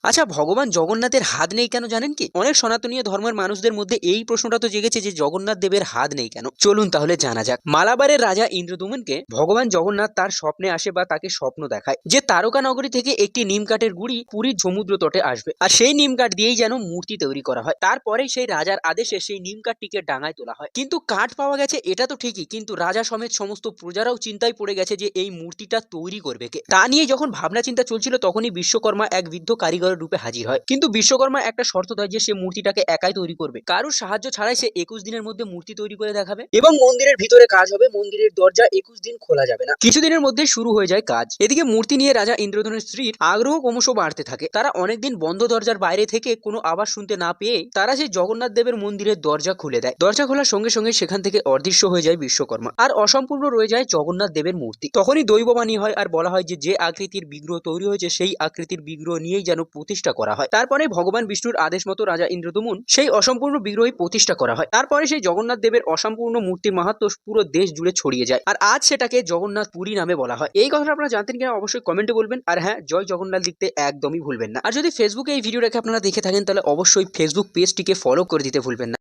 আচ্ছা, ভগবান জগন্নাথের হাত নেই কেন জানেন কি? অনেক সনাতনীয় ধর্মের মানুষদের মধ্যে এই প্রশ্নটা তো জেগেছে যে জগন্নাথ দেবের হাত নেই কেন। চলুন তাহলে জানা যাক। মালাবারের রাজা ইন্দ্রদমনকে ভগবান জগন্নাথ তার স্বপ্নে আসে বা তাকে স্বপ্ন দেখায় যে তারকা নগরী থেকে একটি নিম কাঠের গুড়ি পুরীর সমুদ্র তটে আসবে, আর সেই নিম কাঠ দিয়েই যেন মূর্তি তৈরি করা হয়। তারপরেই সেই রাজার আদেশে সেই নিম কাঠটিকে ডাঙায় তোলা হয়। কিন্তু কাঠ পাওয়া গেছে এটা তো ঠিকই, কিন্তু রাজা সমেত সমস্ত প্রজারাও চিন্তায় পড়ে গেছে যে এই মূর্তিটা তৈরি করবে কে। তা নিয়ে যখন ভাবনা চিন্তা চলছিল তখনই বিশ্বকর্মা এক বৃদ্ধ কারিগরের রূপে হাজির হয়। কিন্তু বিশ্বকর্মা একটা শর্ত দেয় যে সে মূর্তিটাকে একাই তৈরি করবে, কারোর সাহায্য ছাড়াই সে 21 দিনের মধ্যে মূর্তি তৈরি করে দেখাবে এবং মন্দিরের ভিতরে কাজ হবে। মন্দিরের দরজা 21 দিন খোলা যাবে না। কিছুদিনের মধ্যে শুরু হয়ে যায় কাজ। এদিকে মূর্তি নিয়ে রাজা ইন্দ্রধনুর স্ত্রীর আগ্রহ ক্রমশ বাড়তে থাকে। তারা অনেকদিন বন্ধ দরজার বাইরে থেকে কোনো আওয়াজ শুনতে না পেয়ে তারা সেই জগন্নাথ দেবের মন্দিরের দরজা খুলে দেয়। দরজা খোলার সঙ্গে সঙ্গে সেখান থেকে অদৃশ্য হয়ে যায় বিশ্বকর্মা, আর অসম্পূর্ণ রয়ে যায় জগন্নাথ দেবের মূর্তি। তখনই দৈববাণী হয় আর বলা হয় যে যে আকৃতির বিগ্রহ তৈরি হয়েছে সেই আকৃতির বিগ্রহ নিয়েই যেন প্রতিষ্ঠা করা হয়। তারপরে ভগবান বিষ্ণুর আদেশ মতো রাজা ইন্দ্রদমন সেই অসম্পূর্ণ বিগ্রহই প্রতিষ্ঠা করা হয়। তারপরে সেই জগন্নাথ দেবের অসম্পূর্ণ মূর্তির মাহাত্ম্য পুরো দেশ জুড়ে ছড়িয়ে যায়, আর আজ সেটাকে জগন্নাথ পুরী নামে বলা হয়। এই কথাটা আপনারা জানতেন কিনা অবশ্যই কমেন্টে বলবেন। আর হ্যাঁ, জয় জগন্নাথ লিখতে একদমই ভুলবেন না। আর যদি ফেসবুকে এই ভিডিওটাকে আপনারা দেখে থাকেন তাহলে অবশ্যই ফেসবুক পেজটিকে ফলো করে দিতে ভুলবেন না।